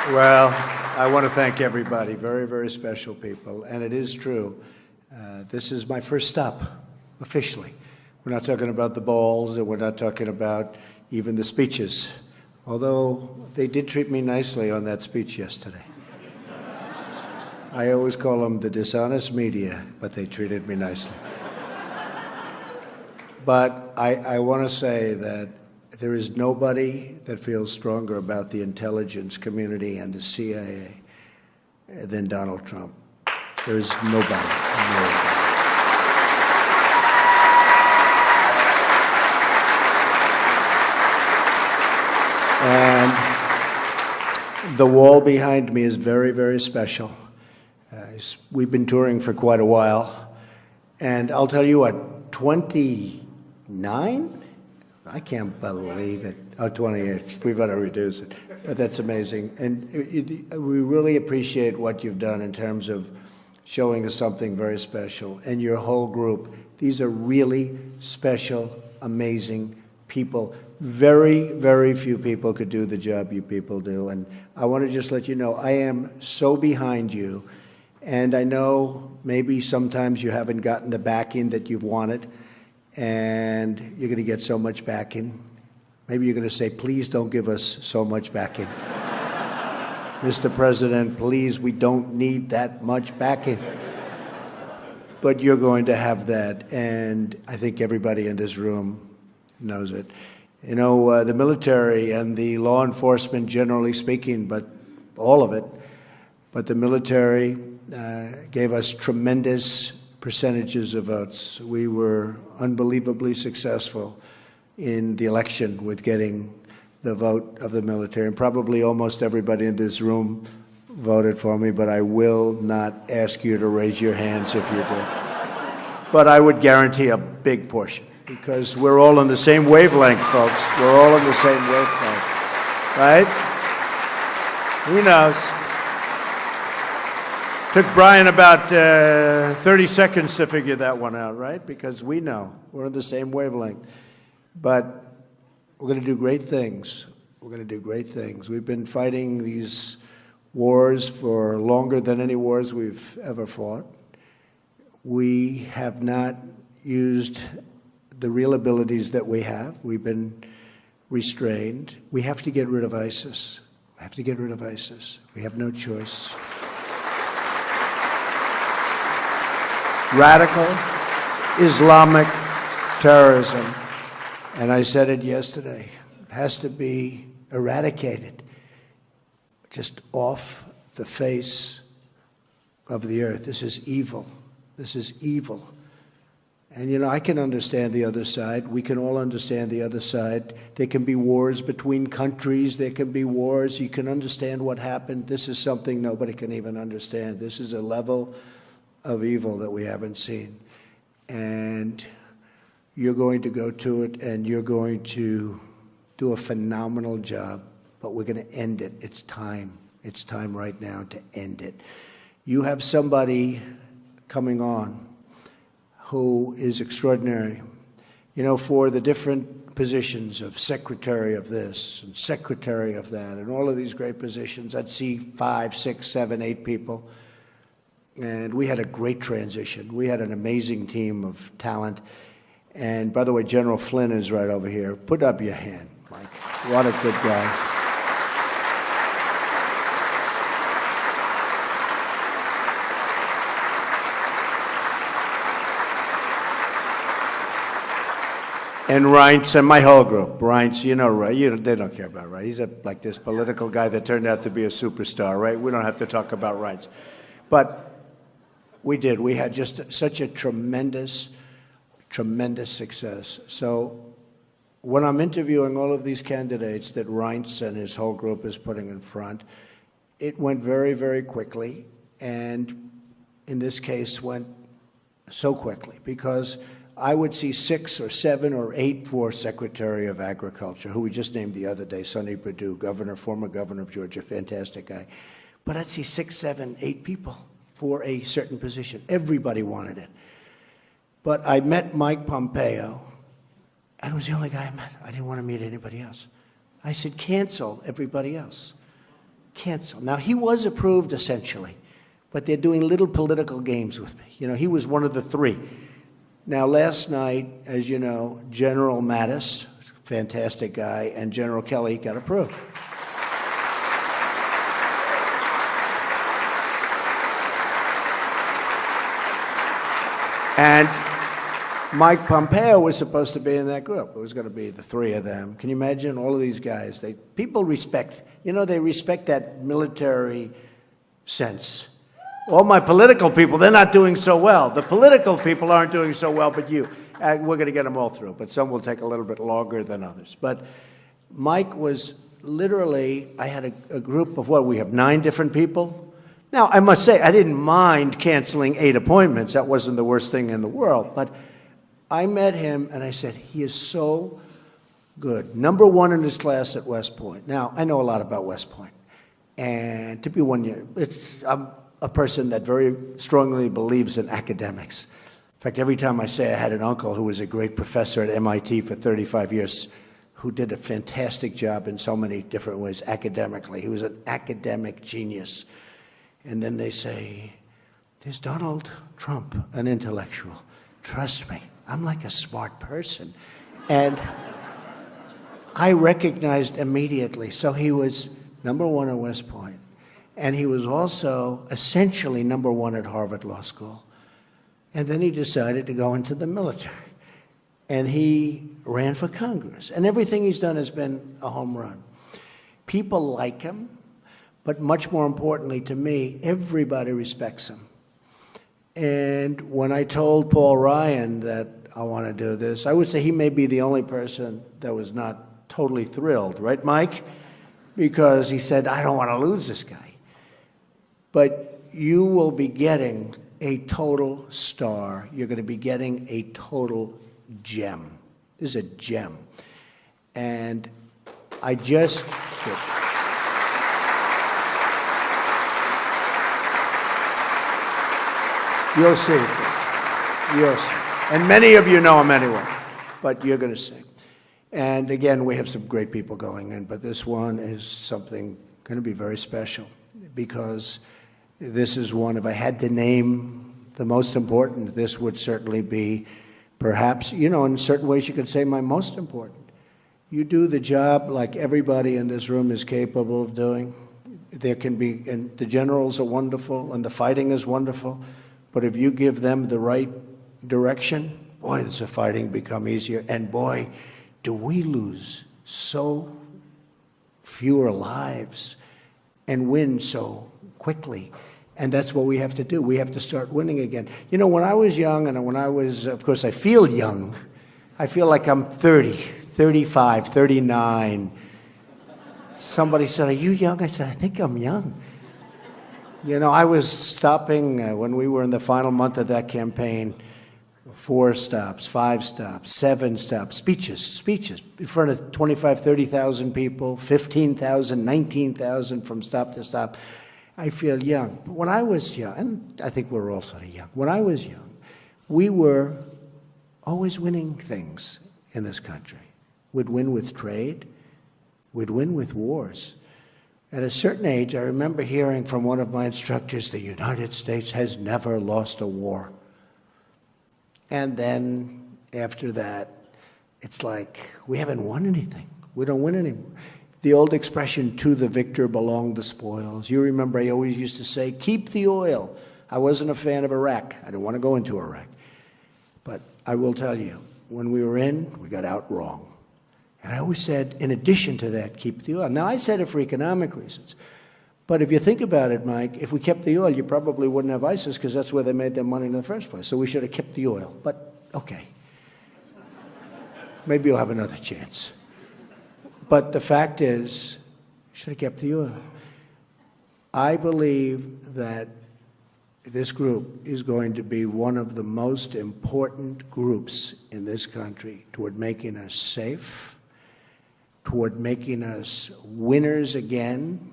Well, I want to thank everybody, very, very special people. And it is true, this is my first stop, officially. We're not talking about the balls, and we're not talking about even the speeches, although they did treat me nicely on that speech yesterday. I always call them the dishonest media, but they treated me nicely. But I want to say that there is nobody that feels stronger about the intelligence community and the CIA than Donald Trump. There's nobody. And the wall behind me is very, very special. We've been touring for quite a while. And I'll tell you what, 29? I can't believe it. Oh, 28. We've got to reduce it. But that's amazing. And we really appreciate what you've done in terms of showing us something very special. And your whole group. These are really special, amazing people. Very, very few people could do the job you people do. And I want to just let you know, I am so behind you. And I know maybe sometimes you haven't gotten the backing that you've wanted. And you're going to get so much backing. Maybe you're going to say, please don't give us so much backing. Mr. President, please, we don't need that much backing. But you're going to have that, and I think everybody in this room knows it. You know, the military and the law enforcement, generally speaking, but all of it, but the military gave us tremendous percentages of votes. We were unbelievably successful in the election with getting the vote of the military. And probably almost everybody in this room voted for me, but I will not ask you to raise your hands if you did. But I would guarantee a big portion, because we're all on the same wavelength, folks. We're all on the same wavelength, right? Who knows? Took Brian about 30 seconds to figure that one out, right? Because we know we're on the same wavelength. But we're going to do great things. We're going to do great things. We've been fighting these wars for longer than any wars we've ever fought. We have not used the real abilities that we have. We've been restrained. We have to get rid of ISIS. We have to get rid of ISIS. We have no choice. Radical Islamic terrorism, and I said it yesterday, has to be eradicated just off the face of the earth. This is evil. This is evil. And, you know, I can understand the other side. We can all understand the other side. There can be wars between countries. There can be wars. You can understand what happened. This is something nobody can even understand. This is a level of evil that we haven't seen. And you're going to go to it, and you're going to do a phenomenal job, but we're going to end it. It's time. It's time right now to end it. You have somebody coming on who is extraordinary. You know, for the different positions of secretary of this and secretary of that and all of these great positions, I'd see 5, 6, 7, 8 people. And we had a great transition. We had an amazing team of talent. And by the way, General Flynn is right over here. Put up your hand, Mike. What a good guy. And Reince and my whole group. Reince, you know, right? They don't care about Reince. He's like this political guy that turned out to be a superstar, right? We don't have to talk about Reince. But we did. We had just such a tremendous, tremendous success. So when I'm interviewing all of these candidates that Reince and his whole group is putting in front, it went very, very quickly. And in this case, went so quickly because I would see 6 or 7 or 8 for Secretary of Agriculture, who we just named the other day, Sonny Perdue, former governor of Georgia, fantastic guy. But I'd see 6, 7, 8 people for a certain position. Everybody wanted it. But I met Mike Pompeo, and it was the only guy I met. I didn't want to meet anybody else. I said, cancel everybody else. cancel. Now, he was approved essentially, but they're doing little political games with me. You know, he was one of the three. Now, last night, as you know, General Mattis, fantastic guy, and General Kelly got approved. And Mike Pompeo was supposed to be in that group. It was going to be the three of them. Can you imagine all of these guys? People respect, you know, they respect that military sense. All my political people, they're not doing so well. The political people aren't doing so well, but you. We're going to get them all through, but some will take a little bit longer than others. But Mike was literally, I had a group of we have 9 different people. Now, I must say, I didn't mind canceling 8 appointments. That wasn't the worst thing in the world. But I met him, and I said, he is so good. Number 1 in his class at West Point. Now, I know a lot about West Point. And to be 1 year, I'm a person that very strongly believes in academics. In fact, every time I say I had an uncle who was a great professor at MIT for 35 years, who did a fantastic job in so many different ways academically. He was an academic genius. And then they say, there's Donald Trump, an intellectual. Trust me, I'm like a smart person. And I recognized immediately. So he was number 1 at West Point. And he was also essentially number 1 at Harvard Law School. And then he decided to go into the military. And he ran for Congress. And everything he's done has been a home run. People like him. But much more importantly to me, everybody respects him. And when I told Paul Ryan that I want to do this, I would say he may be the only person that was not totally thrilled, right, Mike? Because he said, I don't want to lose this guy. But you will be getting a total star. You're going to be getting a total gem. This is a gem. And I just... You'll see. You'll see. And many of you know him anyway, but you're going to see. And again, we have some great people going in, but this one is something going to be very special because this is one, if I had to name the most important, this would certainly be perhaps, you know, in certain ways you could say my most important. You do the job like everybody in this room is capable of doing. There can be, and the generals are wonderful, and the fighting is wonderful. But if you give them the right direction, boy, does the fighting become easier. And boy, do we lose so fewer lives and win so quickly. And that's what we have to do. We have to start winning again. You know, when I was young, and when I was, of course, I feel young. I feel like I'm 30, 35, 39. Somebody said, are you young? I said, I think I'm young. You know, I was stopping when we were in the final month of that campaign, 4 stops, 5 stops, 7 stops, speeches in front of 25, 30,000 people, 15,000, 19,000 from stop to stop. I feel young. But when I was young, and I think we're all sort of young, when I was young, we were always winning things in this country. We'd win with trade. We'd win with wars. At a certain age, I remember hearing from one of my instructors, the United States has never lost a war. And then after that, it's like, we haven't won anything. We don't win anymore. The old expression, to the victor belong the spoils. You remember I always used to say, keep the oil. I wasn't a fan of Iraq. I didn't want to go into Iraq. But I will tell you, when we were in, we got out wrong. And I always said, in addition to that, keep the oil. Now, I said it for economic reasons. But if you think about it, Mike, if we kept the oil, you probably wouldn't have ISIS because that's where they made their money in the first place. So we should have kept the oil. But, okay. Maybe you'll have another chance. But the fact is, we should have kept the oil. I believe that this group is going to be one of the most important groups in this country toward making us safe, toward making us winners again,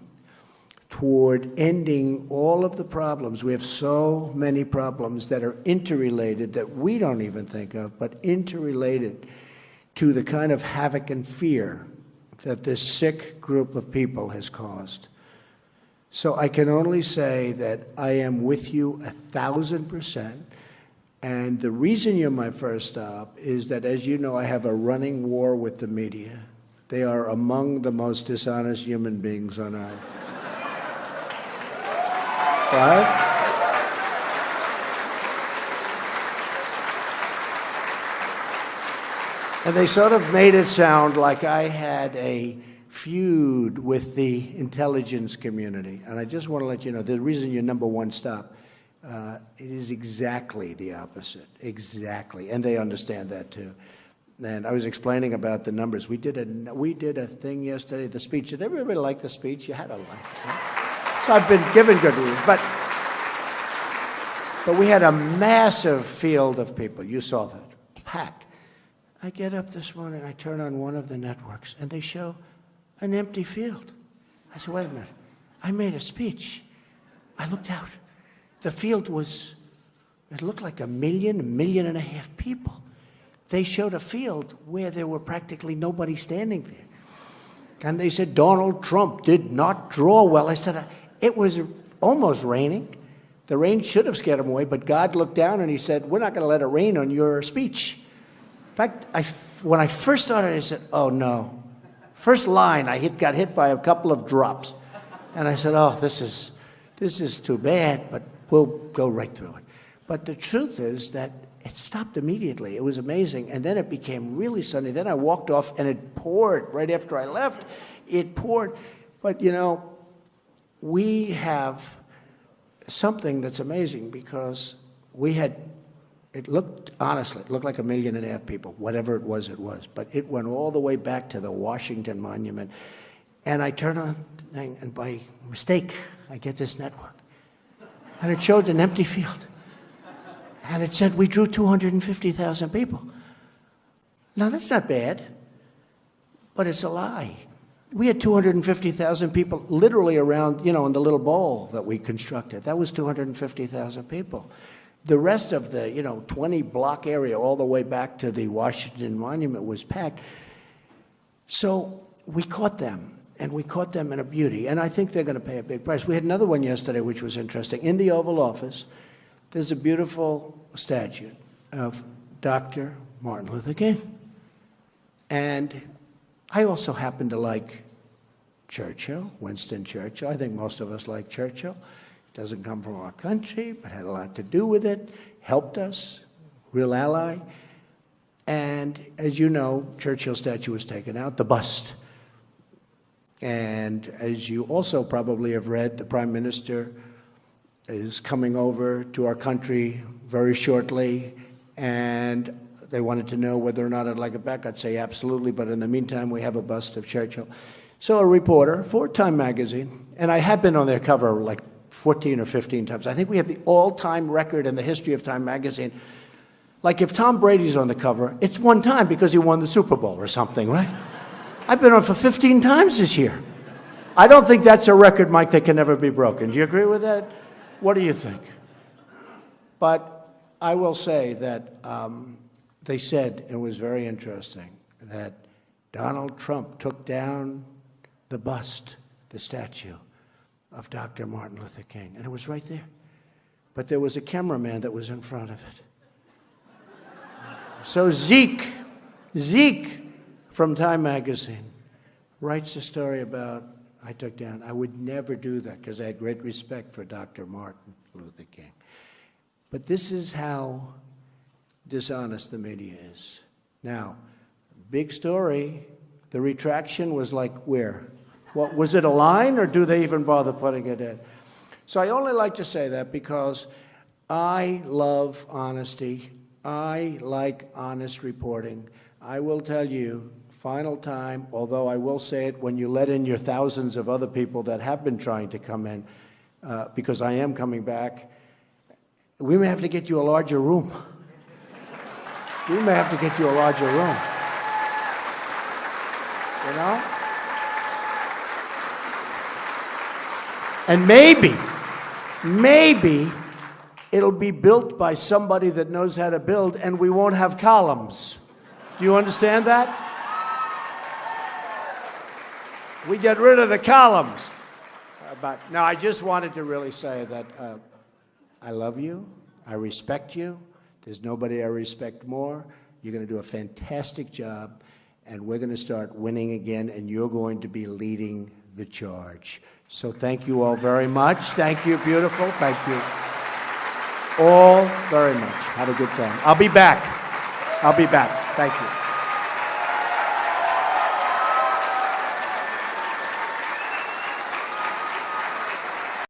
toward ending all of the problems. We have so many problems that are interrelated that we don't even think of, but interrelated to the kind of havoc and fear that this sick group of people has caused. So I can only say that I am with you 1,000%. And the reason you're my first stop is that, as you know, I have a running war with the media. They are among the most dishonest human beings on earth. Right? And they sort of made it sound like I had a feud with the intelligence community. And I just want to let you know, the reason you're number one stop, it is exactly the opposite. Exactly. And they understand that too. And I was explaining about the numbers. We did a thing yesterday, the speech. Did everybody like the speech? You had to like it. Right? So I've been given good reviews. But we had a massive field of people. You saw that. Packed. I get up this morning, I turn on one of the networks, and they show an empty field. I said, wait a minute. I made a speech. I looked out. The field it looked like 1.5 million people. They showed a field where there were practically nobody standing there. And they said, Donald Trump did not draw well. I said, it was almost raining. The rain should have scared him away, but God looked down and he said, we're not going to let it rain on your speech. In fact, when I first started, I said, oh no. First line, got hit by a couple of drops. And I said, oh, this is too bad, but we'll go right through it. But the truth is that it stopped immediately. It was amazing. And then it became really sunny. Then I walked off and it poured right after I left. It poured. But, you know, we have something that's amazing because it looked like 1.5 million people, whatever it was. But it went all the way back to the Washington Monument. And I turn on the thing, and by mistake, I get this network. And it showed an empty field. And it said we drew 250,000 people. Now, that's not bad, but it's a lie. We had 250,000 people literally around, in the little bowl that we constructed. That was 250,000 people. The rest of the, 20-block area all the way back to the Washington Monument was packed. So we caught them, and we caught them in a beauty. And I think they're going to pay a big price. We had another one yesterday, which was interesting. In the Oval Office, there's a beautiful statue of Dr. Martin Luther King. And I also happen to like Churchill, Winston Churchill. I think most of us like Churchill. Doesn't come from our country, but had a lot to do with it, helped us, real ally. And as you know, Churchill's statue was taken out, the bust. And as you also probably have read, the Prime Minister is coming over to our country very shortly, and they wanted to know whether or not I'd like it back. I'd say absolutely, but in the meantime, we have a bust of Churchill. So a reporter for Time magazine, and I have been on their cover like 14 or 15 times. I think we have the all-time record in the history of Time magazine. Like if Tom Brady's on the cover, it's one time because he won the Super Bowl or something, right? I've been on for 15 times this year. I don't think that's a record, Mike, that can never be broken. Do you agree with that? What do you think? But I will say that they said, it was very interesting, that Donald Trump took down the bust, the statue of Dr. Martin Luther King, and it was right there. But there was a cameraman that was in front of it. So Zeke from Time magazine writes a story about I took down. I would never do that because I had great respect for Dr. Martin Luther King. But this is how dishonest the media is. Now, big story, the retraction was like where? What, was it a line, or do they even bother putting it in? So I only like to say that because I love honesty. I like honest reporting. I will tell you, final time, although I will say it when you let in your thousands of other people that have been trying to come in, because I am coming back, we may have to get you a larger room. We may have to get you a larger room. You know? And maybe it'll be built by somebody that knows how to build, and we won't have columns. Do you understand that? We get rid of the columns. But no, I just wanted to really say that I love you. I respect you. There's nobody I respect more. You're going to do a fantastic job, and we're going to start winning again, and you're going to be leading the charge. So thank you all very much. Thank you, beautiful. Thank you all very much. Have a good time. I'll be back. I'll be back. Thank you.